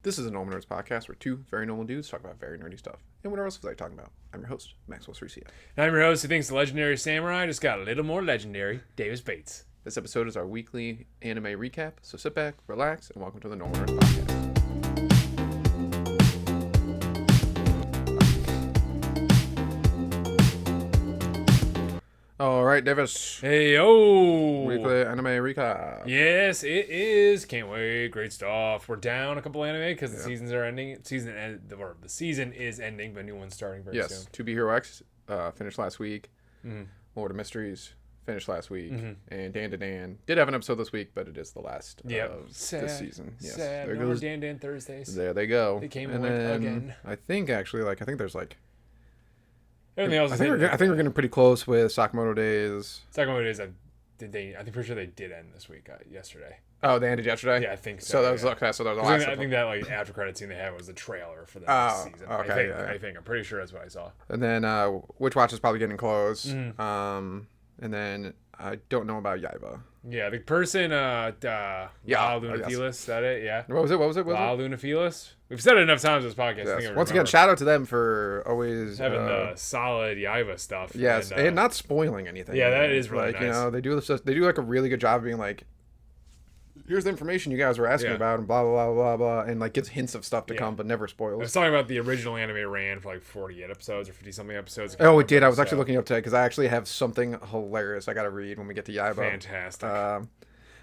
This is a Normal Nerds podcast where two very normal dudes talk about very nerdy stuff. And what else was I talking about? I'm your host, Maxwell 3CF. And I'm your host who thinks the legendary samurai just got a little more legendary, Davis Bates. This episode is our weekly anime recap, so sit back, relax, and welcome to the Normal Nerds podcast. All right, Davis. Hey, yo! Weekly anime recap. Yes, it is. Can't wait. Great stuff. We're down a couple anime because the seasons are ending. The season is ending, but a new one's starting very soon. Yes, To Be Hero X finished last week. Lord of Mysteries finished last week. And Dan to Dan did have an episode this week, but it is the last of this season. Yes. Sad. There No goes Dan Dan Thursdays. There they go. They came and and went then again. I think there's Everything else. I think we're getting pretty close with Sakamoto Days. Sakamoto Days. I'm pretty sure they did end this week. Yesterday. Oh, they ended yesterday. Yeah, I think so. So that was okay. So that was the last. I think that after credit scene they had was the trailer for the Oh, season. okay, I think I'm pretty sure that's what I saw. And then Witch Watch is probably getting close. And then I don't know about Yaiba. Yeah, the person, Wild Lunafelis, is that it? Yeah. What was it? Wild Lunafelis. We've said it enough times in this podcast. Yes. I think I Once again, shout out to them for always having the solid Yaiba stuff. Yes, and not spoiling anything. Yeah, that is really nice. You know, they do like a really good job of being like, here's the information you guys were asking about, and blah blah blah blah blah, and like gives hints of stuff to come, but never spoils. I was talking about the original anime ran for like 48 episodes or 50 something episodes. Oh, it did. I was actually looking up today because I actually have something hilarious I got to read when we get to Yaiba. Fantastic.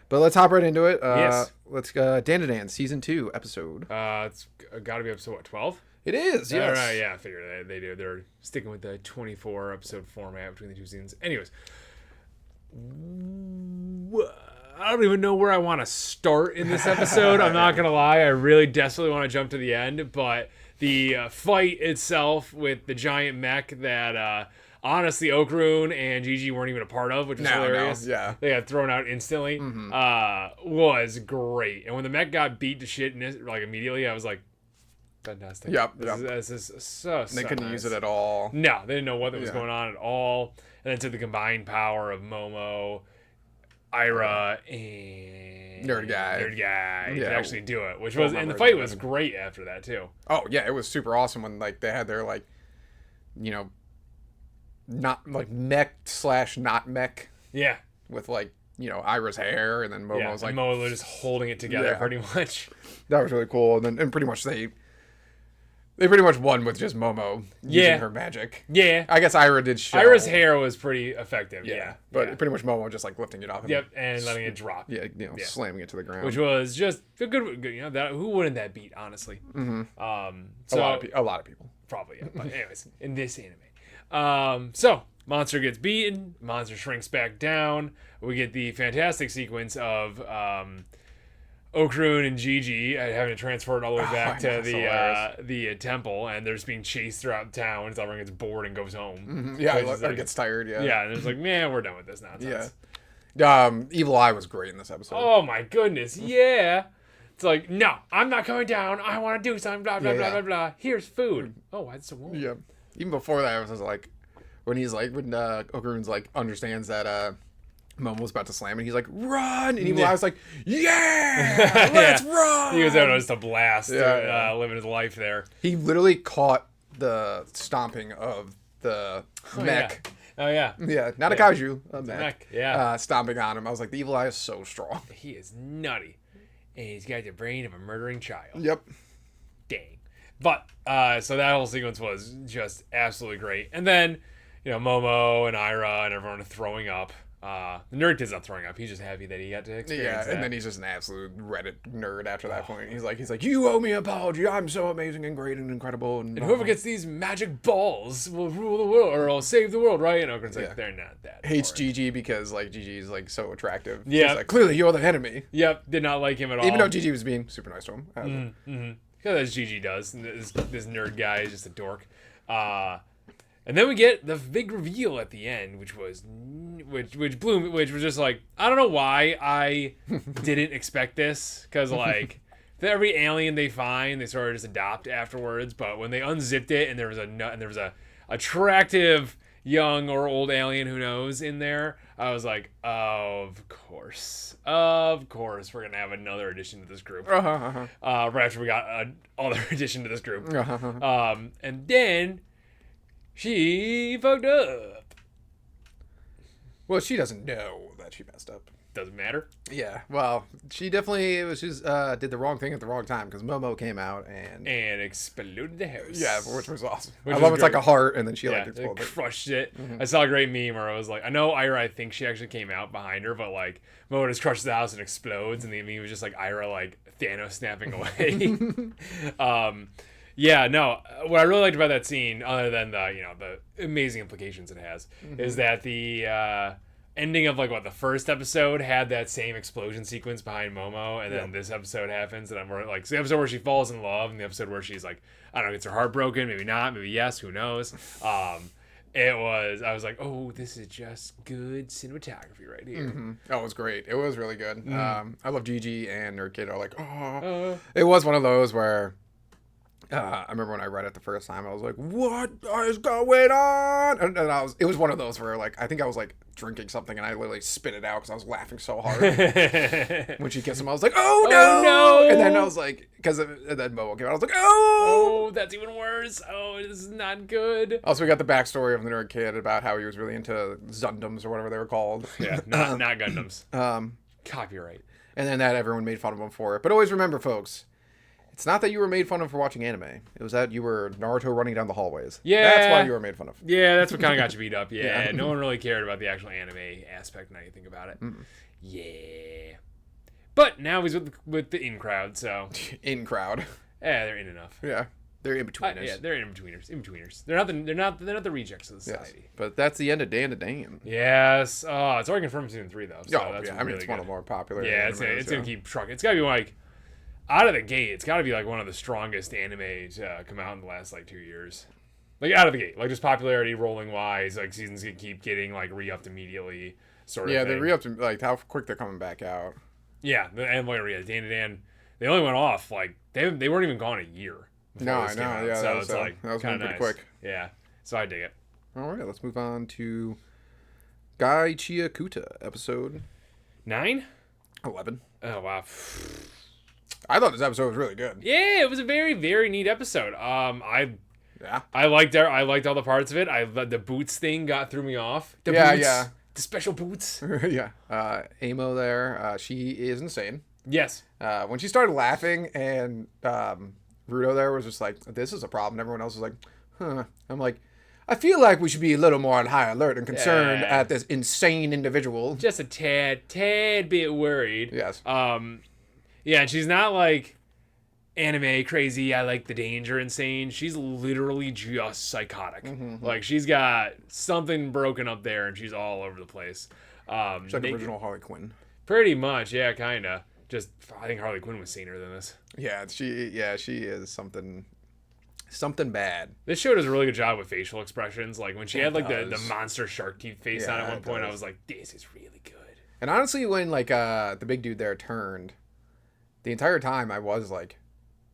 But let's hop right into it. Yes. Let's go. Dan to Dan, season 2 episode. It's got to be episode 12. It is. Yes. All right. Yeah, I figured they do. They're sticking with the 24 episode format between the two seasons. Anyways. I don't even know where I want to start in this episode. I'm not going to lie. I really desperately want to jump to the end. But the fight itself with the giant mech that, honestly, Okurun and Gigi weren't even a part of, which was hilarious. Yeah. They got thrown out instantly. Was great. And when the mech got beat to shit like immediately, I was like, fantastic. Yep. This is so They couldn't nice. use it at all. No, they didn't know what was going on at all. And then to the combined power of Momo, Ira, and Nerd guy could actually do it, which was, and the fight was great after that too. Oh yeah, it was super awesome when like they had their like, not like mech / not mech. Yeah. With like Ira's hair, and then Momo was like Momo was just holding it together pretty much. That was really cool, and pretty much they pretty much won with just Momo using her magic. Yeah. I guess Ira did show. Ira's hair was pretty effective. But pretty much Momo just like lifting it off. And letting it drop. Slamming it to the ground. Which was just a good. That who wouldn't that beat, honestly? So a lot of people. Probably, yeah. But anyways, in this anime. So monster gets beaten, monster shrinks back down. We get the fantastic sequence of Okurun and Gigi having to transport all the way back to the temple, and they're just being chased throughout town until everyone gets bored and goes home. Or gets tired. Yeah, and it's like, man, we're done with this nonsense. Evil Eye was great in this episode. Oh my goodness, yeah. It's like, no, I'm not coming down. I want to do something. Blah blah blah blah blah. Here's food. Oh, why it's so warm? Yeah. Even before that, I was just like, when Okurun's like understands that Momo's about to slam, and he's like, run! And Evil Eye was like, yeah, let's run! He was out just a blast, living his life there. He literally caught the stomping of the mech. Oh, yeah. Yeah, not a kaiju, a mech. Yeah. Stomping on him. I was like, the Evil Eye is so strong. He is nutty. And he's got the brain of a murdering child. Yep. Dang. But, so that whole sequence was just absolutely great. And then, Momo and Ira and everyone are throwing up. The nerd kid's not throwing up. He's just happy that he got to experience that. And then he's just an absolute Reddit nerd after that point. He's like, you owe me an apology. I'm so amazing and great and incredible. And whoever gets these magic balls will rule the world, or will save the world, right? And Okurun's like, they're not that. Hates Gigi because like Gigi's like so attractive. Yeah. He's like, clearly you're the enemy. Yep. Did not like him at all. Even though Gigi was being super nice to him. Because as Gigi does. This nerd guy is just a dork. And then we get the big reveal at the end, which was just like, I don't know why I didn't expect this, because like every alien they find, they sort of just adopt afterwards. But when they unzipped it and there was a attractive young or old alien, who knows, in there, I was like, of course, we're gonna have another addition to this group. Right after we got another addition to this group. And then she fucked up. Well, she doesn't know that she messed up. Doesn't matter. Yeah, well, she definitely did the wrong thing at the wrong time because Momo came out and exploded the house. Yeah, which was awesome. Which I love it's great. like a heart, and then she like exploded. Crushed it. I saw a great meme where I was like, I know Ira, I think she actually came out behind her, but like Momo just crushes the house and explodes, and the meme was just like Ira like Thanos snapping away. Yeah, no. What I really liked about that scene, other than the amazing implications it has, is that the ending of the first episode had that same explosion sequence behind Momo, and then this episode happens, and I'm like, it's the episode where she falls in love, and the episode where she's like, I don't know, gets her heart broken, maybe not, maybe yes, who knows. I was like, oh, this is just good cinematography right here. Oh, it was great. It was really good. I love Gigi and her kid are like, oh. It was one of those where I remember when I read it the first time, I was like, what is going on? And it was one of those where I think I was like drinking something and I literally spit it out because I was laughing so hard. When she kissed him, I was like, oh no! And then I was like, and then Momo came out, I was like, oh! Oh, that's even worse. Oh, this is not good. Also, we got the backstory of the nerd kid about how he was really into Zundums or whatever they were called. Yeah, not Gundams. Copyright. And then that everyone made fun of him for it. But always remember, folks, it's not that you were made fun of for watching anime. It was that you were Naruto running down the hallways. Yeah. That's why you were made fun of. Yeah, that's what kind of got you beat up. Yeah. No one really cared about the actual anime aspect now you think about it. Yeah. But now he's with the in crowd, so. In crowd. Yeah, they're in enough. Yeah. They're in betweeners. Yeah, they're in betweeners. They're not the rejects of the society. Yes. But that's the end of Dan to Dan. Yes. Oh, it's already confirmed season 3 though. So that's I mean, it's one of the more popular. Yeah, it's gonna keep trucking. It's gotta be like, out of the gate, it's got to be like one of the strongest anime to come out in the last 2 years. Out of the gate, just popularity rolling wise, seasons can keep getting re-upped immediately, sort of. Yeah, thing. they re-upped how quick they're coming back out. Yeah, and Dan to Dan, they only went off they weren't even gone a year. No, I know. Yeah, so it's that was kind of nice. quick. Yeah, so I dig it. All right, let's move on to Gachiakuta episode 9, 11. Oh wow. I thought this episode was really good. Yeah, it was a very, very neat episode. I liked all the parts of it. The boots thing threw me off. The special boots. Yeah. Amo there, she is insane. Yes. When she started laughing and Rudo there was just like, this is a problem. Everyone else was like, huh. I'm like, I feel like we should be a little more on high alert and concerned at this insane individual. Just a tad bit worried. Yes. Yeah, and she's not anime crazy, I like the danger insane. She's literally just psychotic. She's got something broken up there and she's all over the place. She's like original Harley Quinn. Pretty much, yeah, kinda. Just I think Harley Quinn was saner than this. Yeah, she is something bad. This show does a really good job with facial expressions. When she had the monster shark teeth face on at one point, I was like, this is really good. And honestly, when the big dude there turned, the entire time I was like,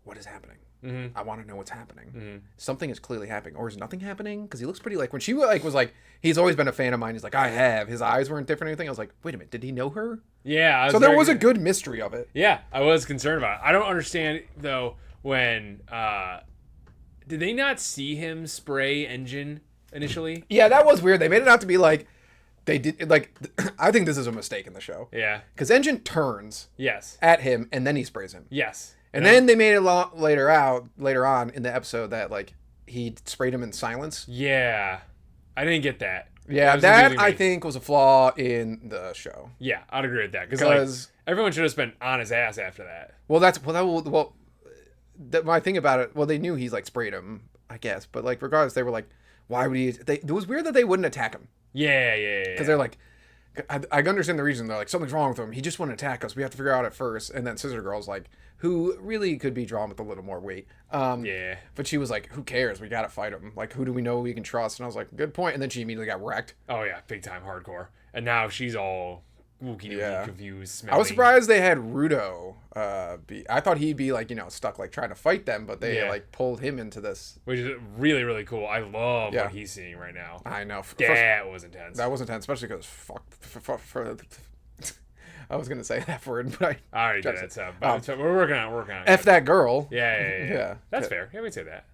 what is happening? I want to know what's happening. Something is clearly happening. Or is nothing happening? Because he looks pretty when she was like, he's always been a fan of mine. He's like, I have. His eyes weren't different or anything. I was like, wait a minute. Did he know her? Yeah. So there was a good mystery of it. Yeah. I was concerned about it. I don't understand, though, when... did they not see him spray engine initially? Yeah, that was weird. They made it out to be they did I think this is a mistake in the show. Yeah. Because Engine turns at him and then he sprays him. Yes. And then they made it later on in the episode that he sprayed him in silence. Yeah. I didn't get that. Yeah, that I think was a flaw in the show. Yeah, I'd agree with that because everyone should have been on his ass after that. Well, my thing about it. Well, they knew he's sprayed him, I guess, but regardless, they were like, why would he? It was weird that they wouldn't attack him. Yeah. Because they're like, I understand the reason. They're like, something's wrong with him. He just wouldn't attack us. We have to figure out at first. And then Scissor Girl's who really could be drawn with a little more weight. Yeah. But she was like, who cares? We gotta fight him. Who do we know we can trust? And I was like, good point. And then she immediately got wrecked. Oh yeah, big time hardcore. And now she's all wookie Yeah. confused, smelly. I was surprised they had Rudo. I thought he'd be like, stuck like trying to fight them, but they like pulled him into this, which is really, really cool. I love what he's seeing right now. I know. That was intense. That was intense, especially because I was gonna say that word, but I already did it. So we're working on it. F that girl. Yeah. That's fair. Yeah, we can say that.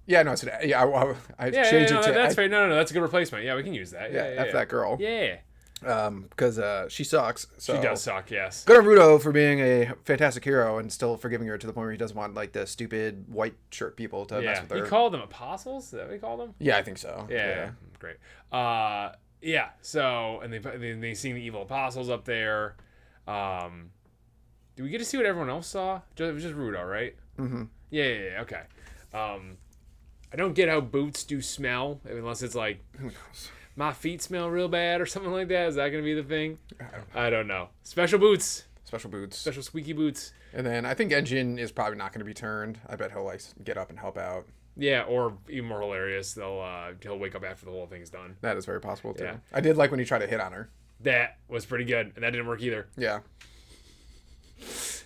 Yeah, no, I changed it to. That's fair. No, that's a good replacement. Yeah, we can use that. Yeah, F that girl. Yeah. Because she sucks. So. She does suck, yes. Good on Rudo for being a fantastic hero and still forgiving her to the point where he doesn't want like the stupid white shirt people to mess with her. He called them apostles. Is that what he called them? Yeah, I think so. Yeah. Great. Yeah. So and they seen the evil apostles up there. Do we get to see what everyone else saw? It was just Rudo, right? Mm-hmm. Yeah. Okay. I don't get how boots do smell unless it's like my feet smell real bad or something like that. Is that going to be the thing? I don't know. Special boots. Special squeaky boots. And then I think Engine is probably not going to be turned. I bet he'll like get up and help out. Yeah, or even more hilarious, he'll wake up after the whole thing's done. That is very possible too. Yeah. I did like when he tried to hit on her. That was pretty good, and that didn't work either. Yeah.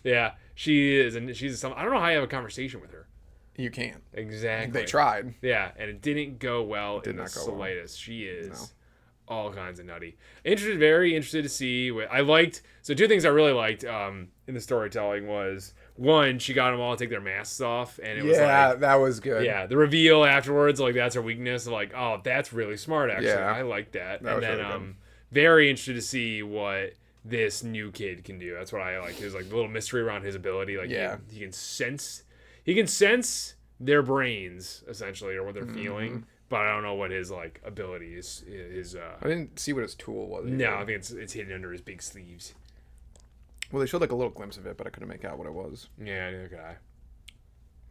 Yeah, she's some. I don't know how you have a conversation with her. You can't. Exactly. They tried. Yeah, and it didn't go well in the slightest. She is all kinds of nutty. Very interested to see what I liked. So two things I really liked in the storytelling was one, she got them all to take their masks off, and it was like, that was good. Yeah, the reveal afterwards, like that's her weakness. Like, oh, that's really smart. Actually, yeah. I like that. That and then really very interested to see what this new kid can do. That's what I like. There's like a little mystery around his ability. Like he can sense their brains essentially or what they're feeling, but I don't know what his like ability is. I didn't see what his tool was. No, I think it's hidden under his big sleeves. Well, they showed like a little glimpse of it, but I couldn't make out what it was. Yeah, neither could I.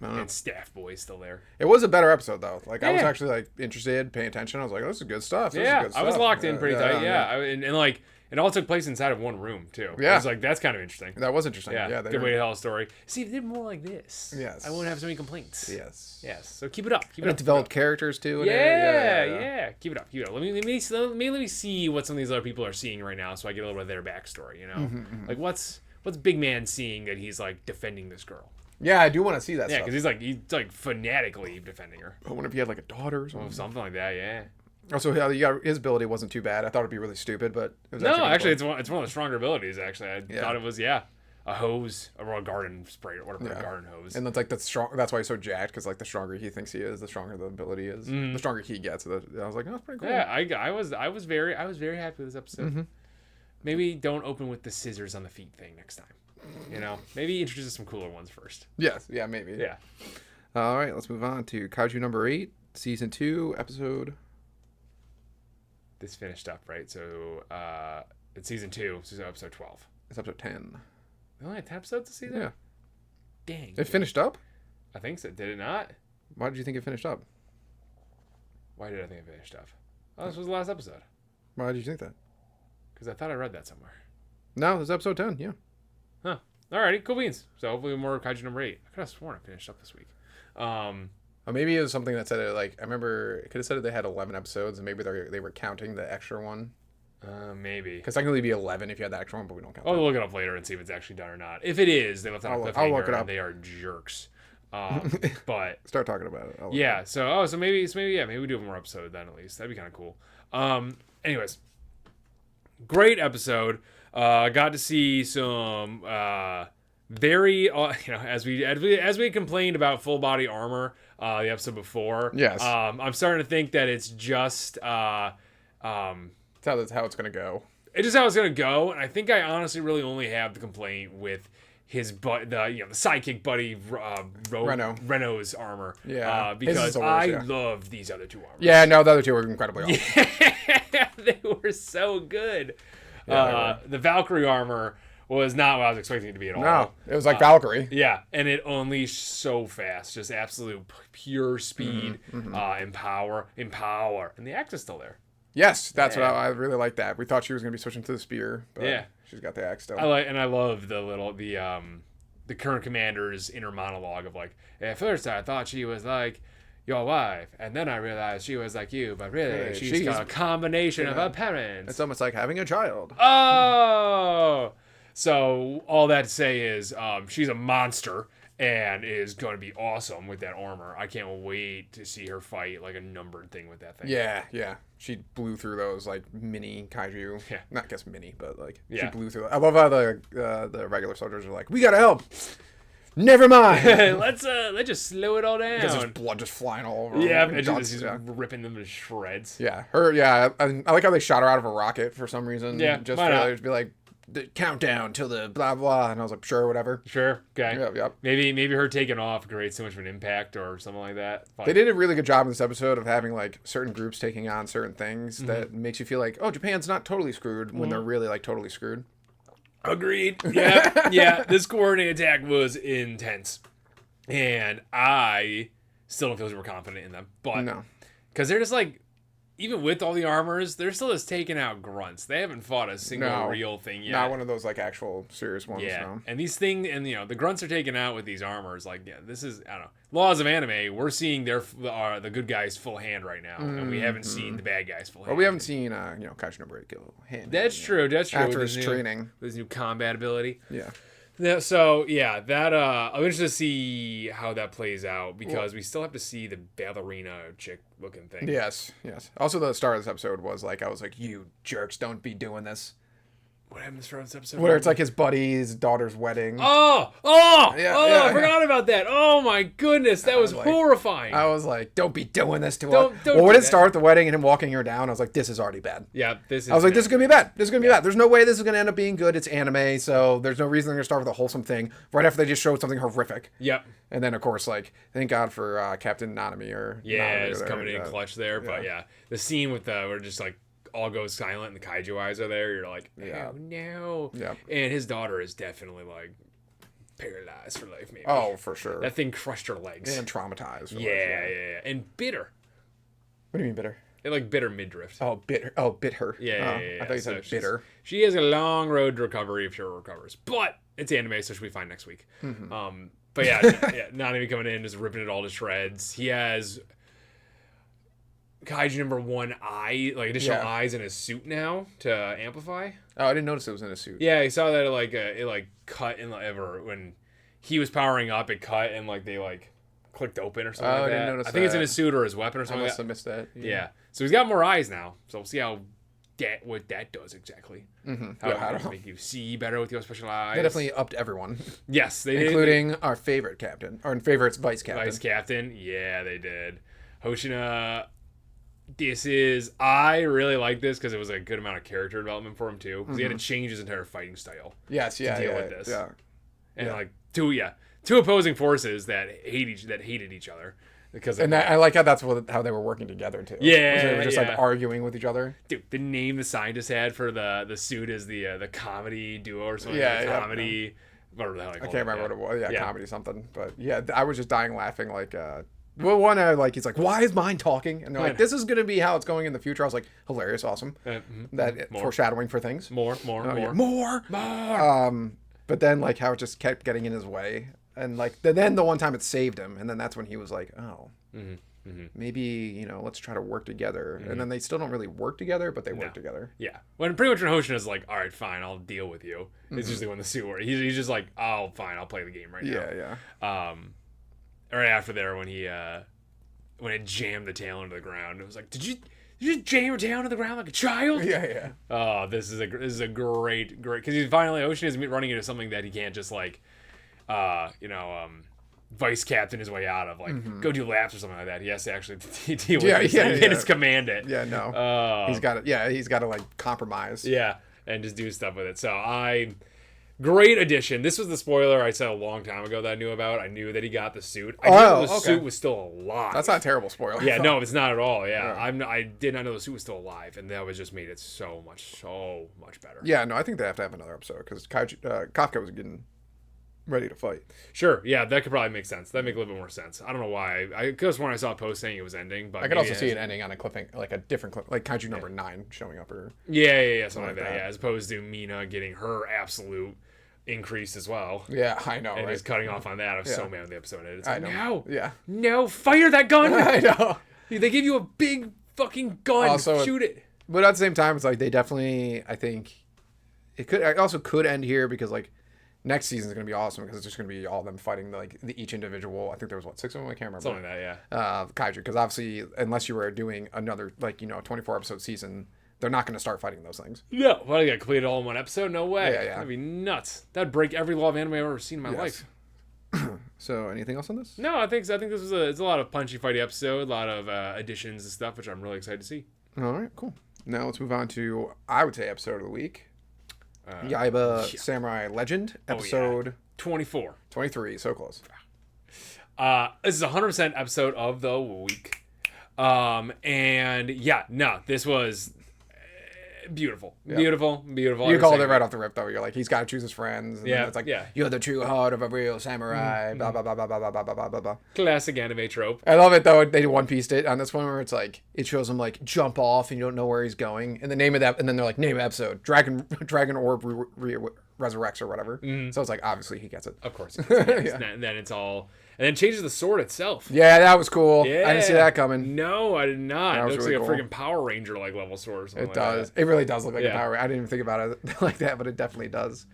And Staff Boy's still there. It was a better episode though. Like I was actually like interested, paying attention. I was like, "Oh, this is good stuff." I was locked in pretty tight. Yeah, and like it all took place inside of one room too. Yeah, I was like, that's kind of interesting. That was interesting. Yeah, good way to tell a story. See, if they did more like this, yes, I wouldn't have so many complaints. Yes. So keep it up. Develop characters too. Yeah. Keep it up. Let me see what some of these other people are seeing right now, so I get a little bit of their backstory. You know, like what's Big Man seeing that he's like defending this girl. Yeah, I do want to see that. Yeah, because he's like fanatically defending her. I wonder if he had like a daughter or something. Something like that. Yeah. Also, his ability wasn't too bad. I thought it'd be really stupid, but it was actually it's one of the stronger abilities. Actually, I thought it was a hose, or a garden spray, or whatever, a garden hose. And that's like that's strong. That's why he's so jacked, because like the stronger he thinks he is, the stronger the ability is. The stronger he gets. I was like, oh, that's pretty cool. Yeah, I was very happy with this episode. Maybe don't open with the scissors on the feet thing next time. You know, maybe introduce some cooler ones first. Yes, yeah, maybe. Yeah. All right, let's move on to Kaiju number 8, season 2, episode. This finished up, right? So it's season 2, so episode 12. It's episode 10. We only had 10 episodes this season? Yeah. Dang. It finished up? I think so. Did it not? Why did you think it finished up? Why did I think it finished up? Oh, this was the last episode. Why did you think that? Because I thought I read that somewhere. No, this is episode 10, yeah. Huh. Alrighty, cool beans. So hopefully more Kaiju number 8. I could have sworn I finished up this week. Or maybe it was something that said it, like, I remember it could have said that they had 11 episodes, and maybe they were counting the extra one. Maybe. Because technically it'd be 11 if you had the extra one, but we don't count I'll look it up later and see if it's actually done or not. If it is, they left out a cliffhanger. I'll look it up. And they are jerks. But start talking about it. Yeah. So maybe we do have more episode then at least. That'd be kind of cool. Anyways, great episode. Got to see some very as we complained about full body armor the episode before. Yes. I'm starting to think that it's just that's how it's gonna go. It's just how it's gonna go, and I think I honestly really only have the complaint with his the sidekick buddy Reno's armor. Yeah. Because I love these other two armors. Yeah, no, the other two were incredibly awesome. Yeah, they were so good. Yeah, the Valkyrie armor was not what I was expecting it to be at all. No, it was like Valkyrie. Yeah, and it unleashed so fast, just absolute pure speed, and power, and the axe is still there. Yes, that's what I really like. That we thought she was gonna be switching to the spear, but she's got the axe still. I love the current commander's inner monologue of like, at first I thought she was like, your wife. And then I realized she was like you, but really, she's got a combination of her parents. It's almost like having a child. Oh! So, all that to say is, she's a monster and is going to be awesome with that armor. I can't wait to see her fight like a numbered thing with that thing. Yeah. She blew through those like mini kaiju. Yeah. Not guess mini, but like Yeah. she blew through. I love how the regular soldiers are like, we gotta help. Never mind. let's just slow it all down. Because there's blood just flying all over. Yeah, them. and just ripping them to shreds. Yeah, her. Yeah, I like how they shot her out of a rocket for some reason. Yeah, just why for not? her to be like, the countdown till the blah blah, and I was like, sure, whatever. Sure, okay. Yep. Maybe her taking off creates so much of an impact or something like that. Fine. They did a really good job in this episode of having like certain groups taking on certain things that makes you feel like, oh, Japan's not totally screwed when they're really like totally screwed. Agreed. Yeah. This coordinated attack was intense, and I still don't feel super confident in them. But No. because they're just like, even with all the armors, they're still just taking out grunts. They haven't fought a single real thing yet. Not one of those like actual serious ones. Yeah, No. and these things, and the grunts are taken out with these armors. Like, yeah, this is, I don't know, laws of anime. We're seeing the good guys full hand right now, and we haven't seen the bad guys full hand. Well, we haven't seen Kaiju No go hand. That's true. After with his training. with his new combat ability. Yeah. So yeah, that I'm interested to see how that plays out because we still have to see the ballerina chick looking thing. Yes. Also, the start of this episode was like, I was like, you jerks, don't be doing this. What happened to this episode? Where it's like his buddy's daughter's wedding. I forgot about that. Oh my goodness, that was like, horrifying. I was like, don't be doing this to her. Don't Well, do when it that. started at the wedding and him walking her down, I was like, this is already bad. Yeah, this is. I was like, this is gonna be bad. This is gonna be bad. There's no way this is gonna end up being good. It's anime, so there's no reason they're gonna start with a wholesome thing right after they just showed something horrific. Yep. And then of course, like, thank God for Captain Nanami or It's coming in clutch there, but yeah, the scene with where just like all goes silent and the kaiju eyes are there. You're like, oh no. Yeah. And his daughter is definitely like paralyzed for life, maybe. Oh, for sure. That thing crushed her legs. And traumatized. For life, Yeah. And bit her. What do you mean bitter? It like bit her midriff. Oh, bit her. Oh, bit her. Yeah. I thought you said bitter. She has a long road to recovery if she recovers, but it's anime, so she'll be fine next week. But yeah, not even coming in, just ripping it all to shreds. He has Kaiju number 1 eye, like additional eyes in his suit now to amplify. Oh, I didn't notice it was in a suit. Yeah, I saw that it cut in when he was powering up, it cut and like they like clicked open or something like that. I didn't notice I think it's in that. his suit or his weapon or I something. must have missed that. Yeah. So he's got more eyes now. So we'll see what that does exactly. How to make you see better with your special eyes. They definitely upped everyone. Yes, they did. Including our favorite captain. Our favorite's vice captain. Vice captain. Yeah, they did. Hoshina. I really like this because it was a good amount of character development for him too. Because he had to change his entire fighting style. Yes, to deal with this. Yeah. And like two opposing forces that hated each other. Because I like how that's how they were working together too. Yeah, they were just like arguing with each other. Dude, the name the scientist had for the suit is the comedy duo or something. Yeah, comedy. Whatever the hell I can't remember what it was. Yeah, comedy something. But yeah, I was just dying laughing. Like, well, one he's like, why is mine talking? And they're like, this is gonna be how it's going in the future. I was like, hilarious, awesome. Foreshadowing for things. More. But then like how it just kept getting in his way. And like then the one time it saved him, and then that's when he was like, "Oh, maybe let's try to work together." And then they still don't really work together, but they work together. Yeah, when pretty much when Hoshin is like, "All right, fine, I'll deal with you." It's usually when the suit where he's just like, "Oh, fine, I'll play the game right now." Yeah. Right after there, when it jammed the tail into the ground, it was like, "Did you just jam your tail into the ground like a child?" Yeah. Oh, this is a great because he's finally Hoshin is running into something that he can't just like. Vice captain his way out of go do laps or something like that. He has to actually deal with it. He can't just command it. Yeah, no. He's got to. He's got to like compromise. Yeah, and just do stuff with it. So great addition. This was the spoiler I said a long time ago that I knew about. I knew that he got the suit. I knew the suit was still alive. That's not a terrible spoiler. Yeah, no, it's not at all. Yeah, I did not know the suit was still alive, and that was just made it so much better. Yeah, no, I think they have to have another episode because Kafka was getting ready to fight. Sure, yeah, that could probably make sense. That make a little bit more sense. I don't know why. I could have sworn I saw a post saying it was ending, but I could also see it ending on a cliffhanger, like a different clip, like Kaiju number 9 showing up, or yeah, something like that. Yeah, as opposed to Mina getting her absolute increased as well. Yeah, I know, And right? just cutting off on that. I was so mad when the episode ended. It's I like, know. no, fire that gun. I know. They give you a big fucking gun. Also, shoot it. But at the same time, it's like they definitely, I think, it also could end here because like next season is going to be awesome because it's just going to be all them fighting like each individual. I think there was 6 of them. I can't remember. Something like that, yeah. Kaiju, because obviously unless you were doing another 24 episode season, they're not going to start fighting those things. No, what, I got completed all in one episode? No way. Yeah. That'd be nuts. That'd break every law of anime I've ever seen in my life. So anything else on this? No, I think this was it's a lot of punchy, fighty episode, a lot of additions and stuff, which I'm really excited to see. All right, cool. Now let's move on to, I would say, episode of the week. Yaiba Samurai Legend, episode 24. 23, so close. This is a 100% episode of the week. And yeah, no, this was beautiful. Beautiful. You called it right off the rip, though. You're like, he's got to choose his friends. And then it's like, yeah. You're the true heart of a real samurai, blah, blah, blah, blah, blah, blah, blah, blah, blah, blah. Classic anime trope. I love it, though. They One Pieced it on this one where it's like, it shows him, like, jump off and you don't know where he's going. And the name of that, and then they're like, name of episode, Dragon Orb Resurrects or whatever. So it's like, obviously he gets it. Of course. And then it's all... And then changes the sword itself. Yeah, that was cool. Yeah. I didn't see that coming. No, I did not. It looks really like cool. a freaking Power Ranger like level sword or something. It does. Like It really does look like Yeah. a Power Ranger. I didn't even think about it like that, but it definitely does.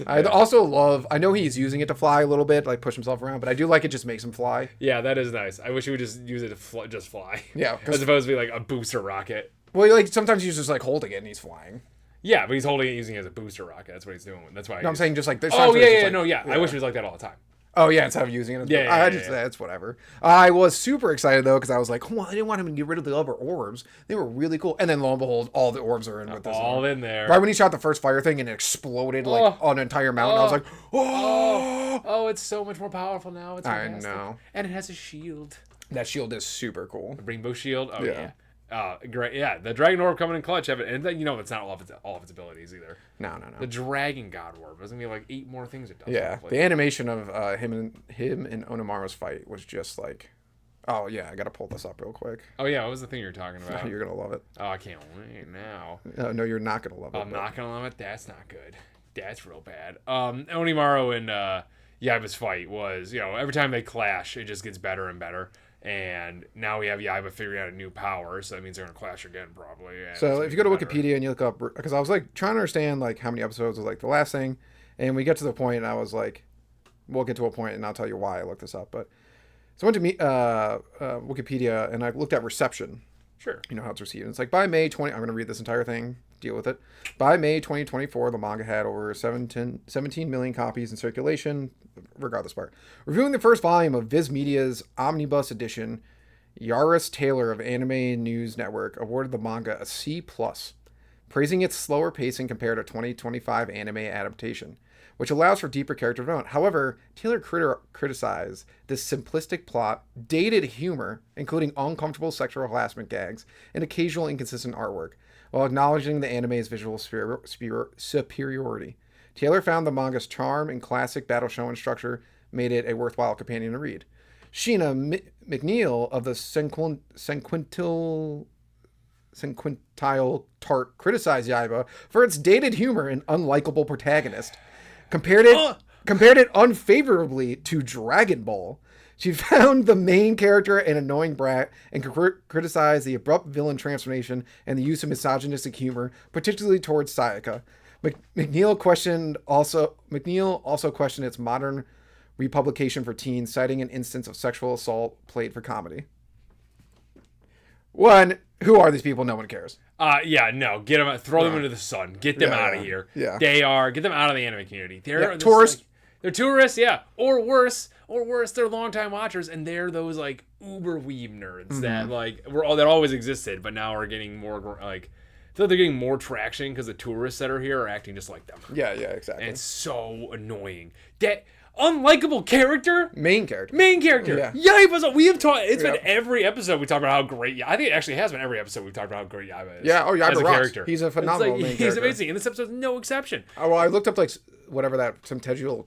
I also love, I know he's using it to fly a little bit, like push himself around, but I do like it just makes him fly. Yeah, that is nice. I wish he would just use it to just fly. Yeah. As opposed to be like a booster rocket. Well, like sometimes he's just like holding it and he's flying. Yeah, but he's holding it using it as a booster rocket. That's what he's doing. That's why. No, I'm saying just like there's Oh times where yeah, he's yeah, just no, like- yeah. I wish it was like that all the time. Oh yeah, instead of using it. It's whatever. I was super excited though because I was like, well, I didn't want him to get rid of the other orbs. They were really cool. And then lo and behold, all the orbs are in with this. All in there. Right when he shot the first fire thing and it exploded like on an entire mountain, I was like, Oh, it's so much more powerful now. It's I fantastic. know. And it has a shield. That shield is super cool. Rainbow shield. Oh Yeah. Great. Yeah, the Dragon Orb coming in clutch. And then, that's not all of its abilities either. No. The Dragon God Orb. There's gonna be like 8 more things it does. Yeah, the animation of him and Onimaru's fight was just like, oh yeah, I gotta pull this up real quick. Oh yeah, what was the thing you were talking about? You're gonna love it. Oh, I can't wait now. No, you're not gonna love it. I'm not gonna love it. That's not good. That's real bad. Onimaru and Yaiba's fight was, every time they clash, it just gets better and better. And now we have Yaiba figuring out a new power, so that means they're gonna clash again probably. So if you go to Wikipedia and you look up, because I was like trying to understand like how many episodes was like the last thing, and we get to the point, and I was like, we'll get to a point, and I'll tell you why I looked this up. But so I went to Wikipedia and I looked at reception. Sure. How it's received. And it's like by May 20, I'm going to read this entire thing, deal with it. By May 2024, the manga had over 17 million copies in circulation, regardless part. Reviewing the first volume of Viz Media's Omnibus Edition, Yaris Taylor of Anime News Network awarded the manga a C+, praising its slower pacing compared to 2025 anime adaptation, which allows for deeper character development. However, Taylor criticized this simplistic plot, dated humor, including uncomfortable sexual harassment gags, and occasional inconsistent artwork, while acknowledging the anime's visual superiority. Taylor found the manga's charm and classic battle shonen structure made it a worthwhile companion to read. Sheena McNeil of the Cinquintile Tart criticized Yaiba for its dated humor and unlikable protagonist. Compared it unfavorably to Dragon Ball. She found the main character an annoying brat and criticized the abrupt villain transformation and the use of misogynistic humor, particularly towards Sayaka. McNeil also questioned its modern republication for teens, citing an instance of sexual assault played for comedy. One, who are these people? No one cares. Yeah, no, get them, throw them into the sun, get them out of here. Yeah, get them out of the anime community. They're tourists. They're tourists, yeah, or worse, they're longtime watchers, and they're those like uber weeb nerds that that always existed, but now are getting more like. I feel like they're getting more traction because the tourists that are here are acting just like them. Yeah, exactly. And it's so annoying. That unlikable character. Main character. Yeah. Yaiba's. We have talked. It's been every episode we talk about how great. I think it actually has been every episode we've talked about how great Yaiba is. Yeah. Oh, Yaiba as a rocks. character. He's a phenomenal main character. He's amazing, and this episode's no exception. Oh, well, I looked up like whatever that some Tejual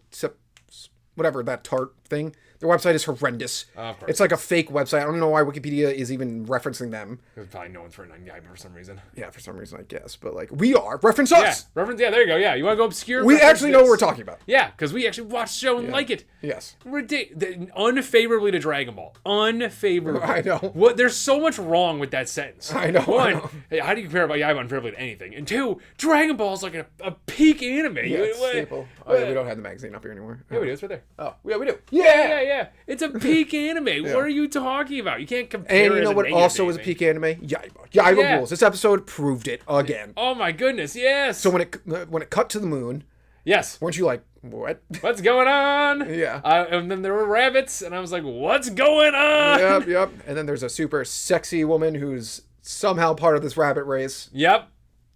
whatever that tart thing. Their website is horrendous. Of course. It's like a fake website. I don't know why Wikipedia is even referencing them. There's probably no one's written on Yaiba for some reason. Yeah, for some reason, I guess. But like, we are. Reference us! Yeah, reference. Yeah, there you go. Yeah, you want to go obscure? We actually know what we're talking about. Yeah, because we actually watched the show and like it. Yes. Unfavorably to Dragon Ball. Unfavorably. I know. What? There's so much wrong with that sentence. I know. One, I know. how do you compare Yaiba unfavorably to anything? And two, Dragon Ball is like a peak anime. Yeah, it's staple. Oh, yeah, we don't have the magazine up here anymore. Yeah, we do. It's right there. Oh, yeah, we do. Yeah. It's a peak anime. What are you talking about? You can't compare. And you know what also is a peak anime? Yaiba rules. This episode proved it again. Oh my goodness, yes. So when it cut to the moon, yes, weren't you like, what? What's going on? Yeah. And then there were rabbits, and I was like, what's going on? Yep. And then there's a super sexy woman who's somehow part of this rabbit race. Yep.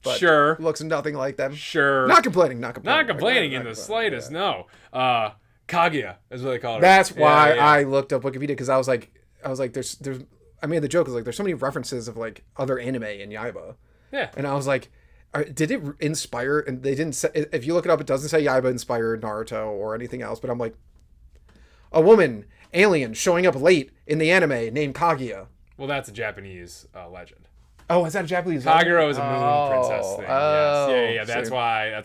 But sure. Looks nothing like them. Sure. Not complaining. Not complaining in the slightest, no. Kaguya is what they call her. That's why I looked up Wikipedia, because I was like, there's I made the joke, was like, there's so many references of like other anime in Yaiba. Yeah. And I was like, did it inspire? And they didn't say, if you look it up, it doesn't say Yaiba inspired Naruto or anything else. But I'm like, a woman, alien, showing up late in the anime named Kaguya. Well, that's a Japanese legend. Oh, is that a Japanese? Kagura is a moon princess thing. Yes. Yeah. That's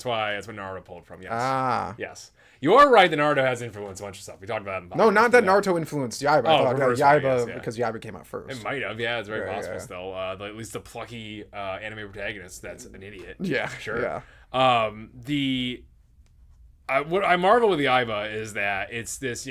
what Naruto pulled from. Yes. Yes. You're right that Naruto has influenced a bunch of stuff. We talked about it in the No, not that Naruto influenced Yaiba. I thought Yaiba, because Yaiba came out first. It might have, yeah. It's very possible still. At least the plucky anime protagonist that's an idiot. Yeah. Sure. Yeah. What I marvel with the Yaiba is that it's this,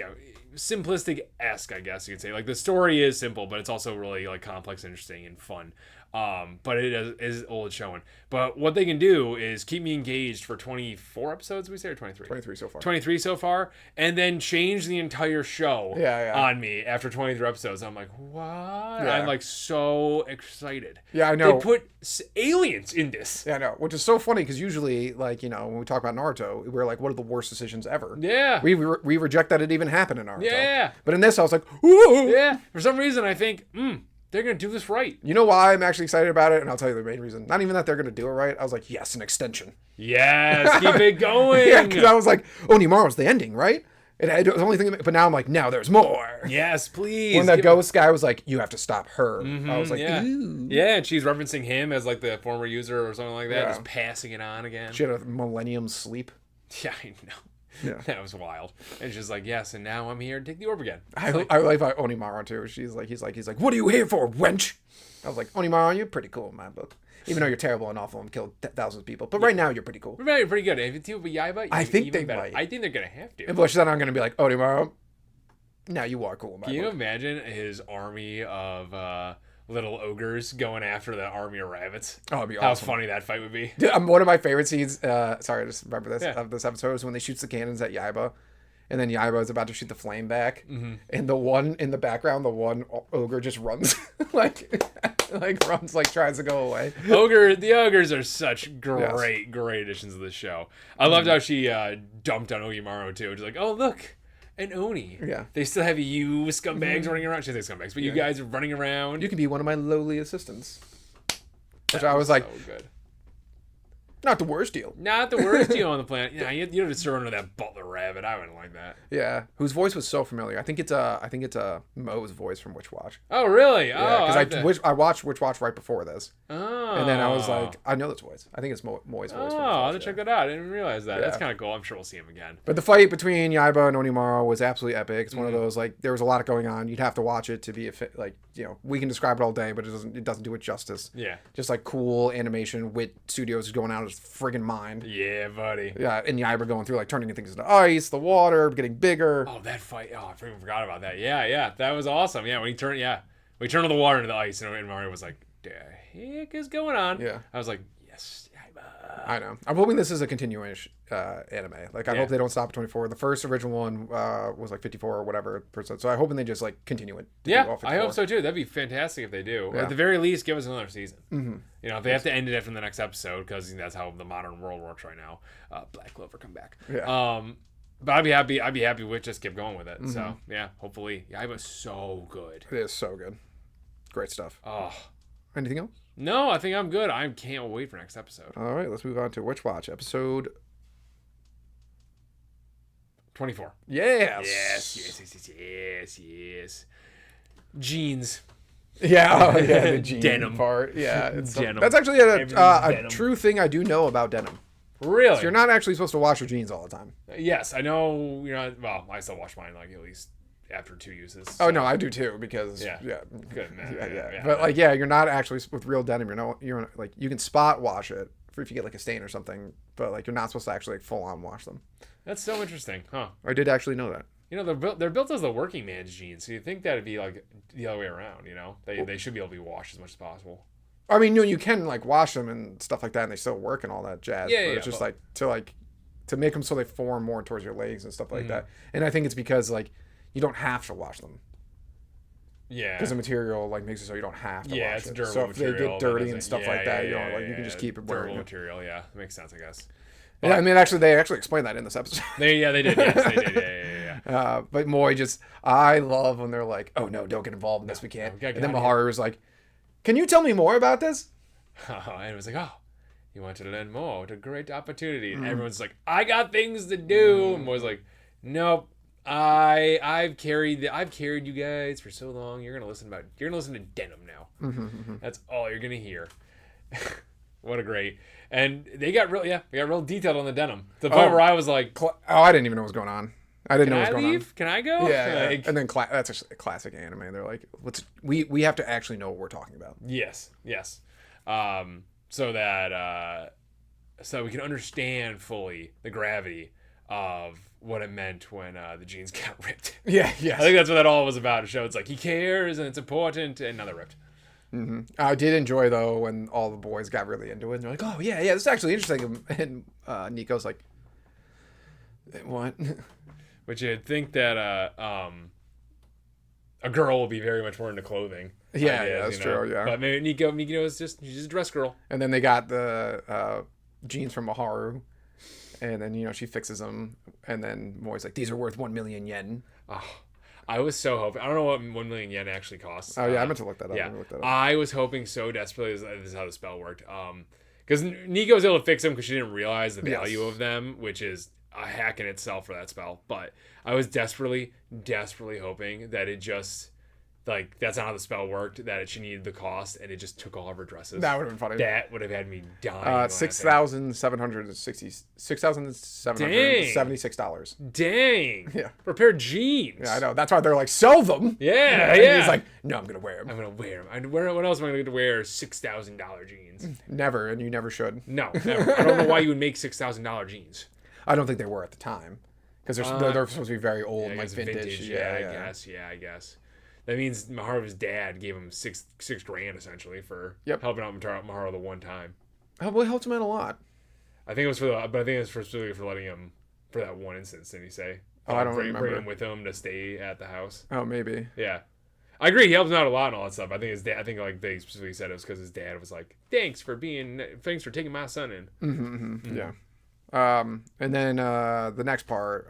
simplistic-esque, I guess you could say. Like, the story is simple, but it's also really, like, complex, interesting, and fun. But it is old showing. But what they can do is keep me engaged for 24 episodes, we say, or 23? 23 so far. 23 so far, and then change the entire show on me after 23 episodes. I'm like, what? Yeah. I'm like so excited. Yeah, I know. They put aliens in this. Yeah, I know. Which is so funny, because usually, like, when we talk about Naruto, we're like, what are the worst decisions ever? Yeah. We reject that it even happened in Naruto. Yeah. But in this, I was like, ooh. Yeah. For some reason, I think, they're going to do this right. You know why I'm actually excited about it? And I'll tell you the main reason. Not even that they're going to do it right. I was like, yes, an extension. Yes, keep it going. Yeah, because I was like, Onimaru's the ending, right? It was the only thing. But now I'm like, now there's more. Yes, please. When that ghost guy was like, you have to stop her. I was like, ooh. Yeah, and she's referencing him as like the former user or something like that. Just passing it on again. She had a millennium sleep. Yeah, I know. Yeah. That was wild. And she's like, yes, and now I'm here to take the orb again. I like Onimaru too. He's like, what are you here for, wench? I was like, Onimaru, you're pretty cool in my book. Even though you're terrible and awful and killed thousands of people. But right now, you're pretty cool. We're pretty good. If it's you with Yaiba, I think they better. might. I think they're going to have to. But then I'm going to be like, Onimaru, now you are cool in my book. Can you imagine his army of little ogres going after the army of rabbits? Oh, it'd be awesome. How funny that fight would be. Dude, one of my favorite scenes, sorry, I just remember this, of this episode, is when they shoots the cannons at Yaiba. And then Yaiba is about to shoot the flame back. Mm-hmm. And the one in the background, the one ogre just runs. like runs, like tries to go away. The ogres are such great additions to the show. I loved how she dumped on Ogimaru too. She's like, oh, look, an Oni. Yeah. They still have you scumbags running around. She says scumbags, but you guys are running around. You can be one of my lowly assistants. Which I was like, so good. Not the worst deal. Not the worst deal on the planet. Yeah, you have to surrender that butler rabbit. I wouldn't like that. Yeah, whose voice was so familiar. I think it's Mo's voice from Witch Watch. Oh, really? Yeah, because I watched Witch Watch right before this. Oh. And then I was like, I know this voice. I think it's Moy's voice. Oh, I'll have to check that out. I didn't realize that. Yeah. That's kind of cool. I'm sure we'll see him again. But the fight between Yaiba and Onimaru was absolutely epic. It's one of those, like, there was a lot going on. You'd have to watch it to be we can describe it all day, but it doesn't do it justice. Yeah. Just like cool animation with studios going out of his friggin' mind. Yeah, buddy. Yeah, and Yaiba going through, like, turning things into ice, the water, getting bigger. Oh, that fight. Oh, I forgot about that. Yeah. That was awesome. Yeah, when he turned all the water into the ice, and Mario was like, the heck is going on? Yeah. I was like, yes, Yaiba. I know. I'm hoping this is a continuation anime. Like, I hope they don't stop at 24. The first original one was like 54 or whatever percent. So I'm hoping they just, like, continue it. Yeah, I hope so too. That'd be fantastic if they do. Yeah. At the very least, give us another season. Mm-hmm. If they have to end it after the next episode, because that's how the modern world works right now. Black Clover, come back. Yeah. But I'd be happy with just keep going with it. Mm-hmm. So yeah, hopefully. Yaiba's so good. It is so good. Great stuff. Oh. Anything else? No, I think I'm good. I can't wait for next episode. All right, let's move on to Witch Watch episode 24. Yes. Yes. Jeans. Yeah, the jean Denim part. Yeah, it's denim. that's actually a true thing I do know about denim. Really? So you're not actually supposed to wash your jeans all the time. Yes, I know. You're not. Well, I still wash mine like at least after 2 uses. So. Oh no, I do too because Good man. Yeah. But like you're not actually with real denim. You're like you can spot wash it for if you get like a stain or something, but like you're not supposed to actually like full on wash them. That's so interesting, huh? I did actually know that. They're built as the working man's jeans, so you think that'd be like the other way around. They should be able to be washed as much as possible. I mean, you can like wash them and stuff like that, and they still work and all that jazz. Yeah, but it's just to make them so they form more towards your legs and stuff like that. And I think it's because like you don't have to wash them. Yeah. Because the material like makes it so you don't have to wash it. Yeah, it's durable so if material. they get dirty and stuff like that, you can just keep it durable wearing. material. Yeah, that makes sense, I guess. Yeah, I mean, they actually explained that in this episode. They did. Yes, they did. Yeah. But Moy I love when they're like, "Oh no, don't get involved in this. We can't." And then Maharu was like, "Can you tell me more about this?" And it was like, "Oh, you want to learn more? What a great opportunity!" And everyone's like, "I got things to do." And Moy's like, "Nope, I've carried you guys for so long. You're gonna listen to denim now. That's all you're gonna hear." What a great. And they got real detailed on the denim. To the point where I was like, I didn't even know what was going on. I didn't know what was going on. Can I go? Yeah. And then that's a classic anime. They're like, we have to actually know what we're talking about. Yes. So that so we can understand fully the gravity of what it meant when the jeans got ripped. Yeah. I think that's what that all was about. To show it's like he cares and it's important, and now they're ripped. I did enjoy though when all the boys got really into it and they're like, "Oh yeah, this is actually interesting." And Nico's like, "What?" Which you'd think that a girl will be very much more into clothing. Yeah, that's true. Yeah, but maybe Nico is she's just a dress girl. And then they got the jeans from Maharu, and then she fixes them, and then Moy's like, "These are worth 1 million yen." Oh. I was so hoping. I don't know what 1 million yen actually costs. Oh yeah, I meant to look that up. Yeah, I was hoping so desperately. This is how the spell worked. Because Nico was able to fix them because she didn't realize the value of them, which is a hack in itself for that spell. But I was desperately hoping that it just that's not how the spell worked. That she needed the cost, and it just took all of her dresses. That would have been funny. That would have had me dying. $6,776. Dang. Yeah. For a pair of jeans. Yeah, I know. That's why they're like, sell them. Yeah. And he's like, no, I'm gonna wear them. I'm gonna wear them. What else am I gonna get to wear? $6,000 jeans. Never, and you never should. No, never. I don't know why you would make $6,000 jeans. I don't think they were at the time because they're supposed to be very old, like vintage. Yeah, I guess. That means Maharu's dad gave him six grand essentially for helping out Maharu the one time. Oh, well, it helped him out a lot. I think it was specifically for letting him for that one instance. Didn't he say? Oh, I don't remember. Bring him with him to stay at the house. Oh, maybe. Yeah, I agree. He helped him out a lot and all that stuff. I think his dad. I think like they specifically said it was because his dad was like, thanks for taking my son in. Yeah. And then the next part,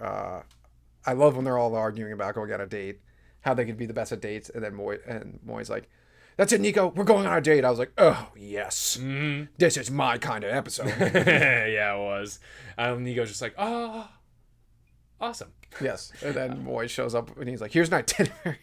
I love when they're all arguing about going on a date, how they could be the best at dates, and then Moy's like, "That's it, Nico. We're going on a date." I was like, "Oh yes, this is my kind of episode." Yeah, it was. Nico's just like, "Oh, awesome." Yes, and then Moy shows up and he's like, "Here's an itinerary."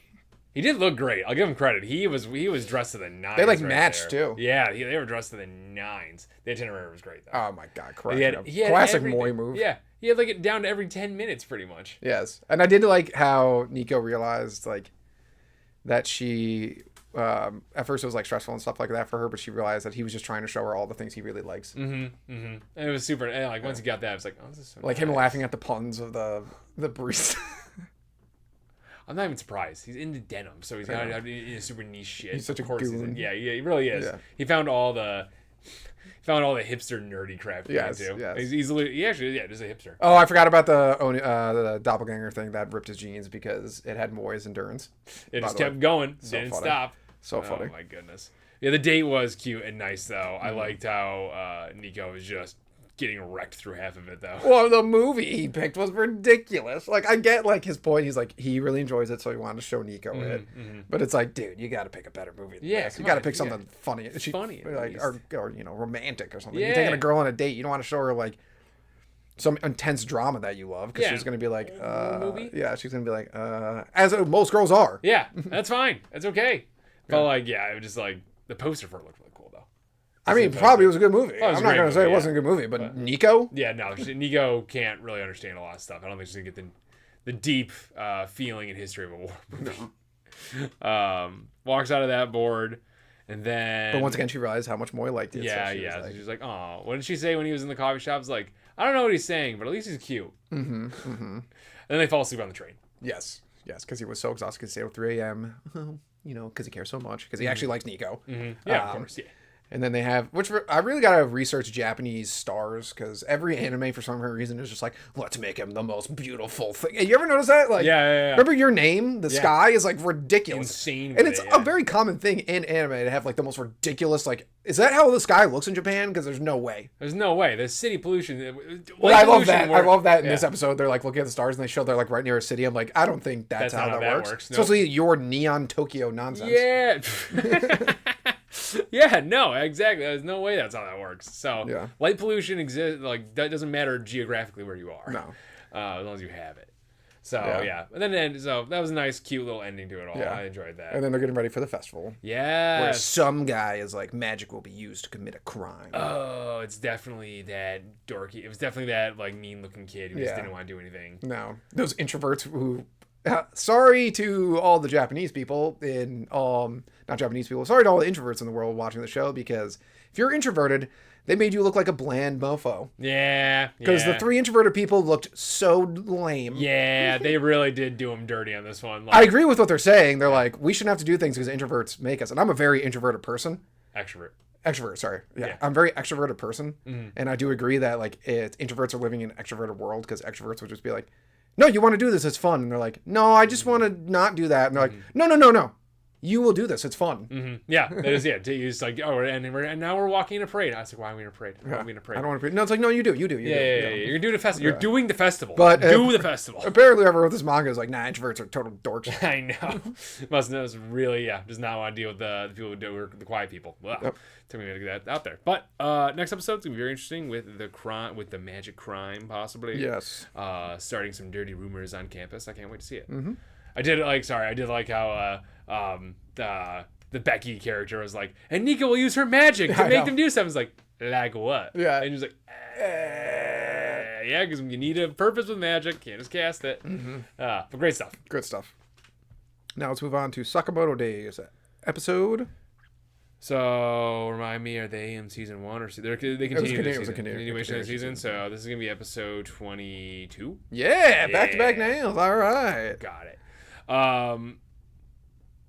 He did look great. I'll give him credit. He was dressed to the nines. They matched too. Yeah, they were dressed to the nines. The itinerary was great though. Oh my god, he had classic Moy move. Yeah, he had it down to every 10 minutes pretty much. Yes, and I did like how Nico realized that she at first it was stressful and stuff like that for her, but she realized that he was just trying to show her all the things he really likes. And it was super. And once he got that, it was like, oh, this is so nice. Him laughing at the puns of the barista. I'm not even surprised. He's into denim, so he's got super niche shit. He's such a goon. Yeah, he really is. Yeah. He found all the hipster nerdy crap. Yes. He's just a hipster. Oh, I forgot about the doppelganger thing that ripped his jeans because it had Moy's endurance. It just kept going. Didn't stop. So funny. Oh my goodness. Yeah, the date was cute and nice though. I liked how Nico was just getting wrecked through half of it though. Well, the movie he picked was ridiculous. I get his point. He's he really enjoys it, so he wanted to show Nico it. But it's dude, you got to pick a better movie than this. You got to pick something funny. Funny, or romantic or something. Yeah. You're taking a girl on a date. You don't want to show her some intense drama that you love, because she's gonna be like, movie? yeah, she's gonna be like, as most girls are. Yeah, that's fine. That's okay. But like, yeah, it was just like the poster for it looked really cool though. I mean, probably was a good movie. Oh, I'm not gonna say it wasn't a good movie, but Nico. Yeah, no, Nico can't really understand a lot of stuff. I don't think she's gonna get the deep feeling and history of a war movie. Walks out of that board. And then, but once again, she realized how much Moy liked it. Yeah, so yeah. She's like, "Oh, what did she say when he was in the coffee shop?" It's like, I don't know what he's saying, but at least he's cute. And then they fall asleep on the train. Yes, because he was so exhausted because he stayed up 3 a.m. You know, because he cares so much. Because he actually likes Nico. Yeah, of course. Yeah. And then they have, which I really gotta research Japanese stars, because every anime for some reason is just like, let's make him the most beautiful thing. You ever notice that? Like, yeah. Remember Your Name? The sky is like ridiculous, insane, and it's a very common thing in anime to have like the most ridiculous. Like, is that how the sky looks in Japan? Because there's no way. There's no way. There's city pollution. Well, I love that. I love that in this episode. They're like looking at the stars and they show they're like right near a city. I'm like, I don't think that's how that works. Nope. Especially your neon Tokyo nonsense. Yeah. Yeah, no, exactly. There's no way that's how that works. So light pollution exists. Like, that doesn't matter geographically where you are. No, as long as you have it. So and then so that was a nice, cute little ending to it all. I enjoyed that. And then they're getting ready for the festival. Yeah, where some guy is like, magic will be used to commit a crime. Oh, it's definitely that dorky. It was definitely that like mean-looking kid who just didn't want to do anything. No, those introverts who. Sorry to all the Japanese people not Japanese people. Sorry to all the introverts in the world watching the show, because if you're introverted, they made you look like a bland mofo. Yeah. Because the 3 introverted people looked so lame. Yeah, they really did do them dirty on this one. Like, I agree with what they're saying. They're like, we shouldn't have to do things because introverts make us. And I'm a very introverted person. Extrovert, sorry. Yeah. I'm a very extroverted person. And I do agree that like introverts are living in an extroverted world, because extroverts would just be like, no, you want to do this, it's fun. And they're like, no, I just want to not do that. And they're like, no. You will do this. It's fun. Yeah, it is. Yeah, it's like, oh, and now we're walking in a parade. I was like, why are we in a parade? I don't want to be in a parade. I don't want to. No, it's like, no, you do. You do. You're doing a festival. You're doing the festival. But do the festival. Apparently, whoever wrote this manga is like, nah, introverts are total dorks. I know. Must really, does not want to deal with the people who do the quiet people. Wow. Yep. Took me to get that out there. But next episode's gonna be very interesting with the magic crime, possibly. Yes. Starting some dirty rumors on campus. I can't wait to see it. I did like how the Becky character was like, and Nico will use her magic to make them do something. It's like what? Yeah. And he was like, yeah, because you need a purpose with magic. Can't just cast it. But great stuff. Good stuff. Now let's move on to Sakamoto Days episode. So remind me, are they in season 1 or they continue? It was a continuation of the season. So this is gonna be episode 22. Yeah, back-to-back nails. All right, got it.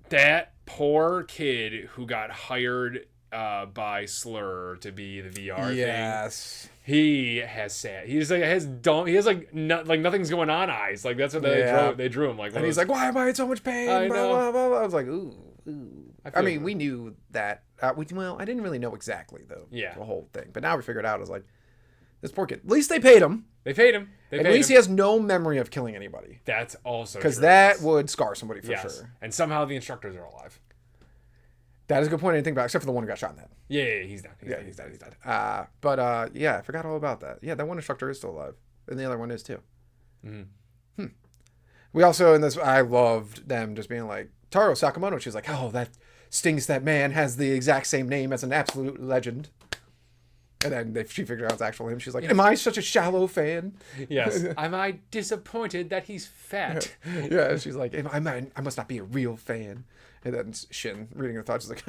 That poor kid who got hired by Slur to be the VR thing. Yes. He has sad. He's like he has nothing's going on eyes. Like that's what they drew him like. And he's like, why am I in so much pain? I know. Blah, blah, blah. I was like, ooh. I mean, we knew that. I didn't really know exactly the whole thing, but now we figured out. I was like, this poor kid. At least they paid him. At least he has no memory of killing anybody. That's also true. Because that would scar somebody for sure. And somehow the instructors are alive. That is a good point. I didn't think about it, except for the one who got shot in the head. Yeah, he's dead. He's dead. But I forgot all about that. Yeah, that one instructor is still alive, and the other one is too. We also in this, I loved them just being like, Taro Sakamoto. She's like, oh, that stings. That man has the exact same name as an absolute legend. And then she figured out his actual name. She's like, am I such a shallow fan? Yes. Am I disappointed that he's fat? Yeah. She's like, I must not be a real fan. And then Shin, reading her thoughts, is like,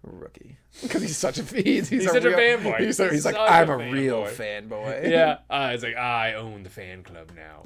rookie. Because he's such a he's such a fanboy. He's like, I'm a real fanboy. Yeah. It's like, I own the fan club now.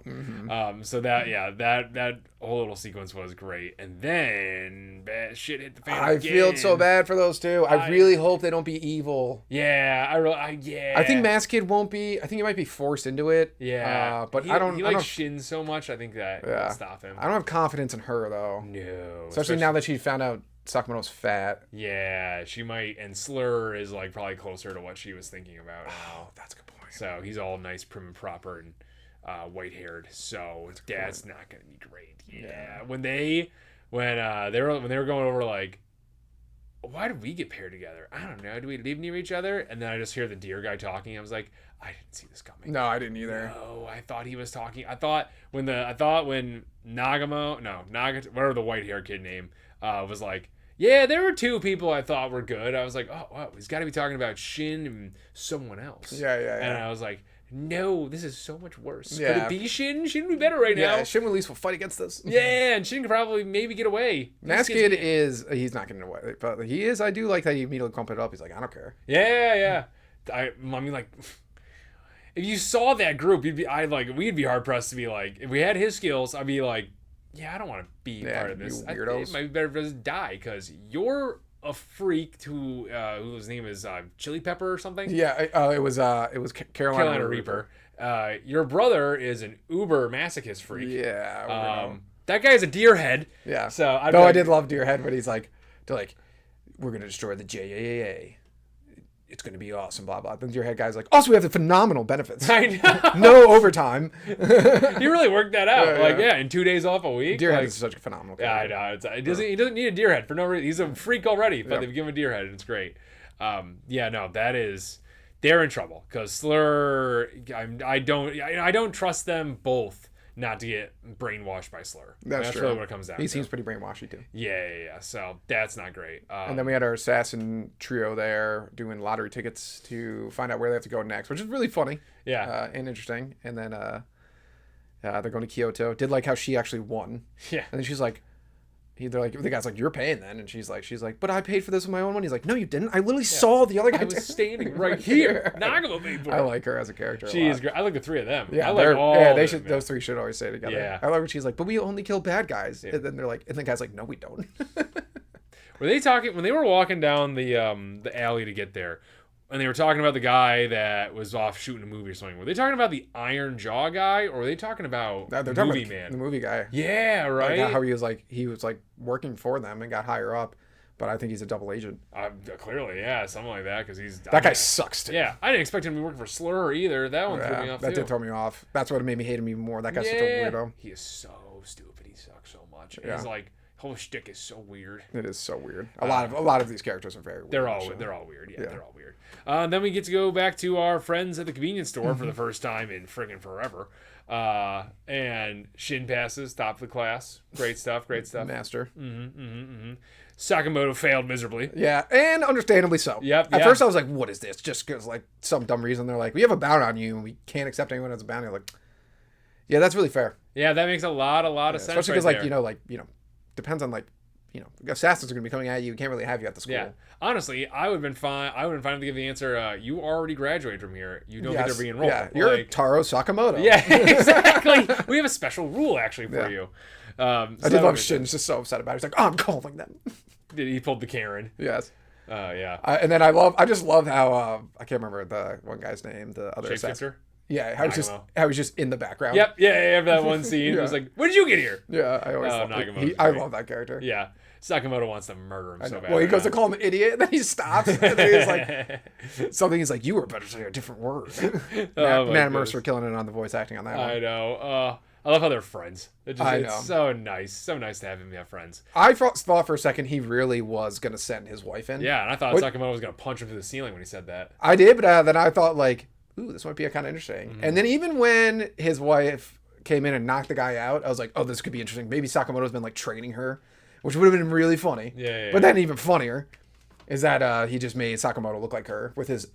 So that whole little sequence was great. And then bad shit hit the fan. I feel so bad for those two. I really hope they don't be evil. Yeah. I think Mask Kid won't be. I think he might be forced into it. Yeah. But I don't. He likes Shin so much. I think that will stop him. I don't have confidence in her though. No. Especially now that she found out Sakamoto's fat. Yeah, she might. And Slur is like probably closer to what she was thinking about now. Oh, that's a good point. So he's all nice, prim and proper, and white haired. So that's not gonna be great. Yeah. When they were going over like why did we get paired together? I don't know. Do we live near each other? And then I just hear the deer guy talking. I was like, I didn't see this coming. No, I didn't either. No, I thought he was talking. I thought when whatever the white hair kid name, was like, yeah, there were two people I thought were good. I was like, oh, wow, he's got to be talking about Shin and someone else. Yeah. And I was like, no, this is so much worse. Yeah. Could it be Shin? Shin would be better right now. Yeah, Shin at least will fight against this. Yeah, and Shin could probably maybe get away. Mask Kid he's not getting away, but he is. I do like that he immediately pumped it up. He's like, I don't care. Yeah. I mean, like, if you saw that group, we'd be hard pressed to be like, if we had his skills, I'd be like, yeah, I don't want to be part of this. You weirdos. It might be better to just die because you're a freak whose name is Chili Pepper or something. Yeah, it was Carolina Reaper. Your brother is an uber masochist freak. Yeah. That guy's a deer head. Yeah. So I did love Deerhead, but they're like, we're gonna destroy the JAA. It's gonna be awesome, blah blah. Then Deerhead guy's like, also we have the phenomenal benefits. I know. No overtime. He really worked that out. In 2 days off a week. Deerhead is such a phenomenal character. Yeah, I know. He doesn't need a deer head for no reason. He's a freak already, but they've given him a deer head, and it's great. They're in trouble because Slur. I don't trust them both not to get brainwashed by Slur. That's true. Really what it comes down to. He seems pretty brainwashy too. Yeah. So that's not great. And then we had our assassin trio there doing lottery tickets to find out where they have to go next, which is really funny. Yeah. And interesting. And then they're going to Kyoto. Did like how she actually won. Yeah. And then she's like, the guy's like, you're paying then, and she's like, but I paid for this with my own money. He's like, no, you didn't. I literally saw the other guy. I was standing right here. Nagamo paid for it. I like her as a character. She is great. I like the three of them. Yeah, I like all. Yeah, they should. Those three should always stay together. Yeah. I like when she's like, but we only kill bad guys, and then they're like, and the guy's like, no, we don't. Were they talking when they were walking down the alley to get there? And they were talking about the guy that was off shooting a movie or something. Were they talking about the Iron Jaw guy, or were they talking about the movie man? The movie guy. Yeah, right. Like how he was working for them and got higher up, but I think he's a double agent. Clearly, yeah, something like that. Because that guy sucks too. Yeah, I didn't expect him to be working for Slur either. That one threw me off. That did throw me off. That's what made me hate him even more. That guy's such a weirdo. He is so stupid. He sucks so much. Yeah. His whole shtick is so weird. It is so weird. A lot of these characters are very weird. They're all weird. Yeah, they're all weird. Then we get to go back to our friends at the convenience store for the first time in friggin' forever. And Shin passes top of the class. Great stuff. Master. Sakamoto failed miserably. Yeah, and understandably so. Yep. At first I was like, what is this? Just because some dumb reason they're like, we have a bounty on you and we can't accept anyone as a bounty. I'm like, yeah, that's really fair. Yeah, that makes a lot of sense. Especially because depends on assassins are going to be coming at you. We can't really have you at the school. Yeah. Honestly, I would have been fine. I would have been fine to give the answer, you already graduated from here. You don't get to re-enroll. Yeah, you're Taro Sakamoto. Yeah, exactly. We have a special rule, actually, for you. I did love Shin's just so upset about it. He's like, I'm calling them. He pulled the Karen. Yes. Yeah. And then I just love how, I can't remember the one guy's name, the other assassin. Shapeshifter? Yeah, how he's just in the background. Yep. Yeah, that one scene. It was like, when did you get here? Yeah, I always I love that character. Yeah. Sakamoto wants to murder him so bad. Well, he goes to call him an idiot, and then he stops, and then he's like, something. He's like, you were better to say a different word. Matt Mercer killing it on the voice acting on that one. I know. I love how they're friends. It's so nice. So nice to have him have friends. I thought for a second he really was going to send his wife in. Yeah, and I thought Sakamoto was going to punch him through the ceiling when he said that. I did, but then I thought, ooh, this might be kind of interesting. Mm-hmm. And then even when his wife came in and knocked the guy out, I was like, oh, this could be interesting. Maybe Sakamoto's been training her, which would have been really funny. Yeah. But then even funnier is that he just made Sakamoto look like her with his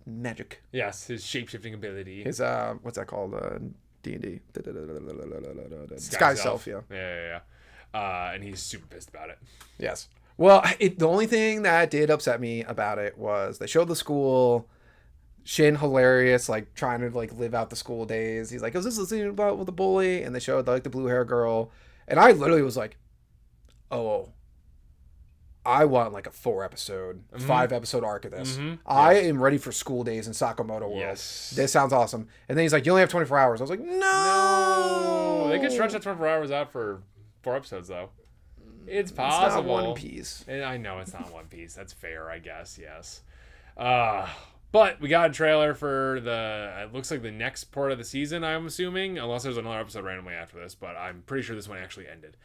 magic. Yes, his shape-shifting ability. His, what's that called? D&D. Sky Self, yeah. Yeah. And he's super pissed about it. Yes. Well, the only thing that did upset me about it was they showed the school... Shin hilarious, trying to live out the school days. He's like, is this the scene about with the bully? And they showed the blue hair girl. And I literally was like, oh, I want a 4-episode, 5-episode arc of this. Mm-hmm. I am ready for school days in Sakamoto World. Yes. This sounds awesome. And then he's like, you only have 24 hours. I was like, no. They could stretch that 24 hours out for 4 episodes though. It's possible. It's not One Piece. And I know it's not One Piece. That's fair, I guess. Yes. But we got a trailer for it looks like the next part of the season, I'm assuming, unless there's another episode randomly after this, but I'm pretty sure this one actually ended.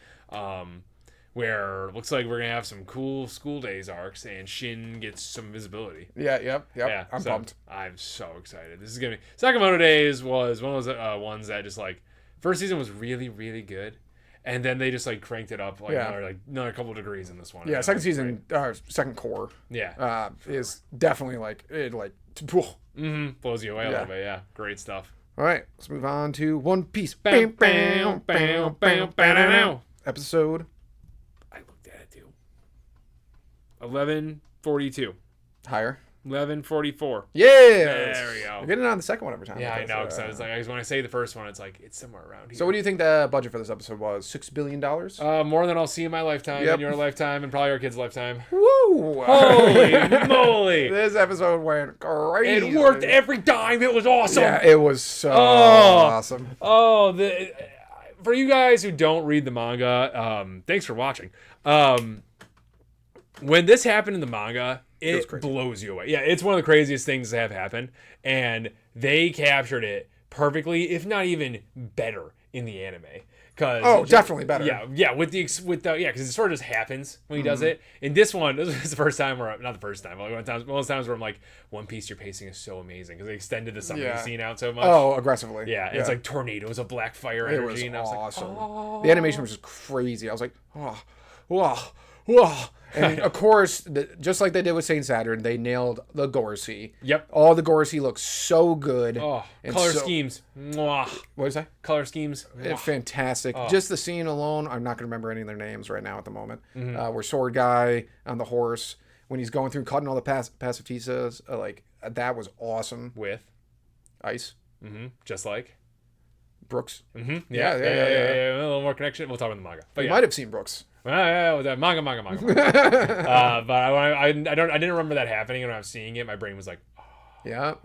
where it looks like we're gonna have some cool school days arcs, and Shin gets some visibility. Yep. Yeah, I'm pumped. I'm so excited. This is gonna be Sakamoto Days was one of those ones that just like first season was really really good, and then they just like cranked it up another couple of degrees in this one. Yeah, second season, second core. Yeah, is definitely like it blows you away a little bit. Yeah, great stuff. All right, let's move on to One Piece. Bam, bam, bam, bam, bam. Episode. I looked at it too. 1142. Higher. 1144. Yeah. There we go. We're getting on the second one every time. Yeah, I know. Because I was like, when I say the first one, it's like it's somewhere around here. So, what do you think the budget for this episode was? $6 billion? More than I'll see in my lifetime, in your lifetime, and probably our kids' lifetime. Woo! Holy moly! This episode went crazy. It worked every time. It was awesome. Yeah, it was so awesome. Oh, for you guys who don't read the manga, thanks for watching. When this happened in the manga, it blows you away. Yeah, it's one of the craziest things that have happened, and they captured it perfectly, if not even better, in the anime. Definitely better. Yeah, because it sort of just happens when he does it. In this one, this was the first time where not the first time, but one of those times where I'm like, One Piece, your pacing is so amazing because they extended the summoning scene out so much. Oh, aggressively. Yeah, it's like tornadoes of black fire energy. It was and awesome. I was like, oh. The animation was just crazy. I was like, whoa. And of course, just like they did with Saint Saturn, they nailed the Gorosei. Yep. All the Gorosei look so good. Oh, color schemes. Mwah. What is that? Color schemes. Fantastic. Just the scene alone, I'm not going to remember any of their names right now at the moment. Where Sword Guy on the horse, when he's going through cutting all the pacifistas, that was awesome. With? Ice. Just like? Brooks. Yeah. A little more connection. We'll talk about the manga. But you might have seen Brooks. Manga. But I didn't remember that happening, and when I was seeing it, my brain was like, oh. Yeah.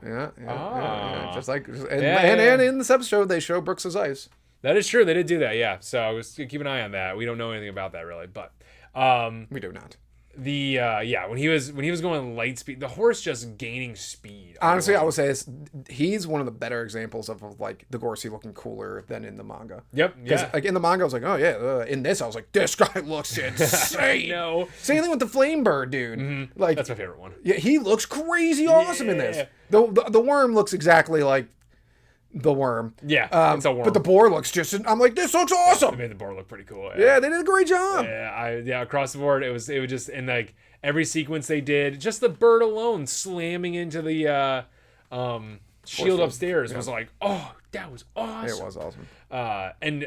Just like, and in this episode, they show Brooks as ice. That is true. They did do that. Yeah. So I was keep an eye on that. We don't know anything about that really, but we do not. When he was going light speed, the horse just gaining speed. Honestly, I would say he's one of the better examples of like the Gorosei looking cooler than in the manga. Yep. Yeah. Like in the manga, I was like, oh yeah. In this, I was like, this guy looks insane. No. Same thing with the Flame Bird, dude. Like that's my favorite one. Yeah, he looks crazy awesome in this. The worm looks exactly like the worm. Yeah, it's a worm. But the boar looks I'm like, this looks awesome. They made the boar look pretty cool. Yeah, they did a great job. Yeah, across the board, it was just, and like every sequence they did, just the bird alone slamming into the shield upstairs was like, oh, that was awesome. It was awesome. And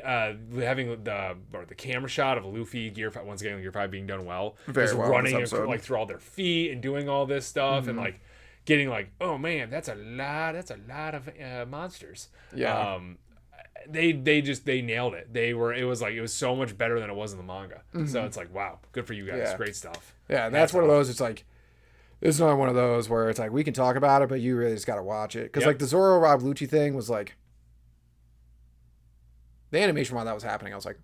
having the camera shot of Luffy Gear 5, once again, Gear 5 being done well, very well running like through all their feet and doing all this stuff and like getting like, oh man, that's a lot of monsters. Yeah. They nailed it. It was so much better than it was in the manga. So it's like, wow, good for you guys. Yeah. Great stuff. Yeah, and that's one of those. It's like, this is another one of those where it's like we can talk about it, but you really just got to watch it because like the Zoro Rob Lucci thing was like, the animation while that was happening, I was like,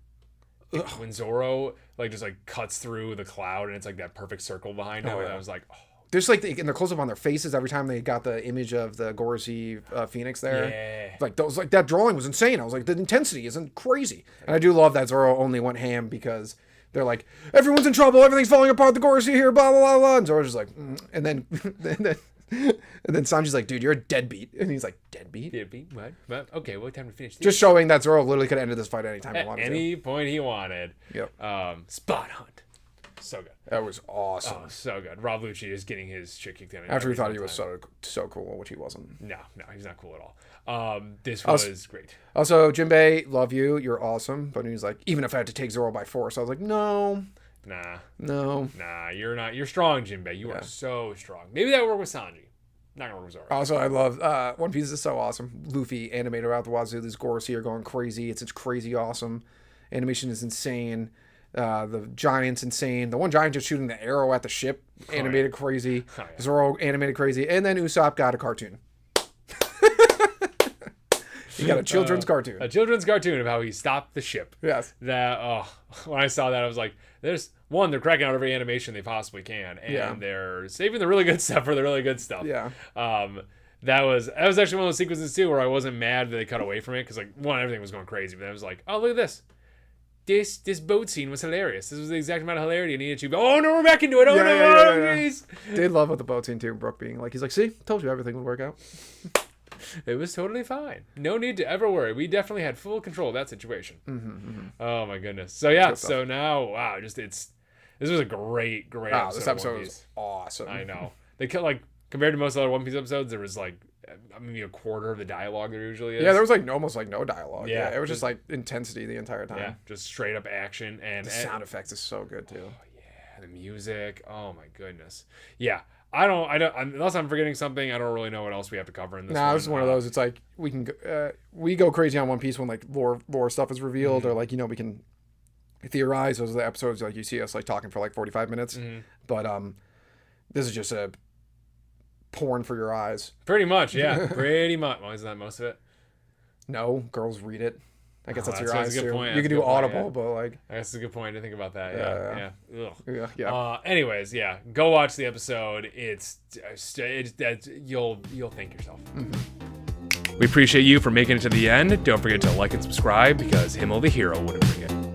ugh. When Zoro like just like cuts through the cloud and it's like that perfect circle behind him, I was like, oh. Just like in the close up on their faces every time they got the image of the Gorosei Phoenix there. Yeah. Like those, like that drawing was insane. I was like, the intensity isn't crazy. And I do love that Zoro only went ham because they're like, everyone's in trouble, everything's falling apart, the Gorosei here, blah blah blah blah. And Zoro's just like, and then Sanji's like, dude, you're a deadbeat. And he's like, deadbeat? Deadbeat? What? Okay, what time to finish this? Just showing that Zoro literally could have ended this fight anytime he wanted to. At any point he wanted. Yep. Spot hunt. So good. That was awesome. Oh, so good. Rob Lucci is getting his shit kicked in. After we thought he was so cool, which he wasn't. No, he's not cool at all. This was great. Also, Jinbei, love you. You're awesome. But he was like, even if I had to take Zoro by force, I was like, no. Nah, you're not. You're strong, Jinbei. You are so strong. Maybe that would work with Sanji. Not gonna work with Zoro. Also, I love One Piece is so awesome. Luffy animated out the wazoo. These Gorosei are going crazy. It's crazy awesome. Animation is insane. The giant's insane. The one giant just shooting the arrow at the ship, animated crazy. Zoro animated crazy. And then Usopp got a cartoon. He got a children's cartoon. A children's cartoon of how he stopped the ship. Yes. When I saw that, I was like, they're cracking out every animation they possibly can. And they're saving the really good stuff for the really good stuff. Yeah. That was actually one of those sequences too where I wasn't mad that they cut away from it because like everything was going crazy, but I was like, oh, look at this. this boat scene was hilarious. This was the exact amount of hilarity I needed to. Oh no, we're back into it. Oh no, jeez. Did love with the boat scene too. Brooke being like, he's like, see, told you everything would work out. It was totally fine. No need to ever worry. We definitely had full control of that situation. Oh my goodness. So yeah. So now, wow, this was a great episode. This episode was awesome. I know. They like compared to most other One Piece episodes, there was like maybe a quarter of the dialogue there usually is. Yeah, there was like almost like no dialogue. Yeah, it was just like intensity the entire time. Yeah, just straight up action, and the sound effects is so good too. Oh yeah, the music. Oh my goodness. Yeah, I don't. Unless I'm forgetting something, I don't really know what else we have to cover in this. Nah, this is one of those. It's like we go crazy on One Piece when like lore stuff is revealed, or like we can theorize. Those are the episodes like you see us like talking for like 45 minutes, but this is just a porn for your eyes. Pretty much, yeah. Pretty much. Well, isn't that most of it? No, girls read it. I guess that's your eyes a good too. point. You can do Audible, but like that's a good point to think about that. Yeah. Anyways, yeah. Go watch the episode. It's you'll thank yourself. We appreciate you for making it to the end. Don't forget to like and subscribe because Himmel the Hero wouldn't forget.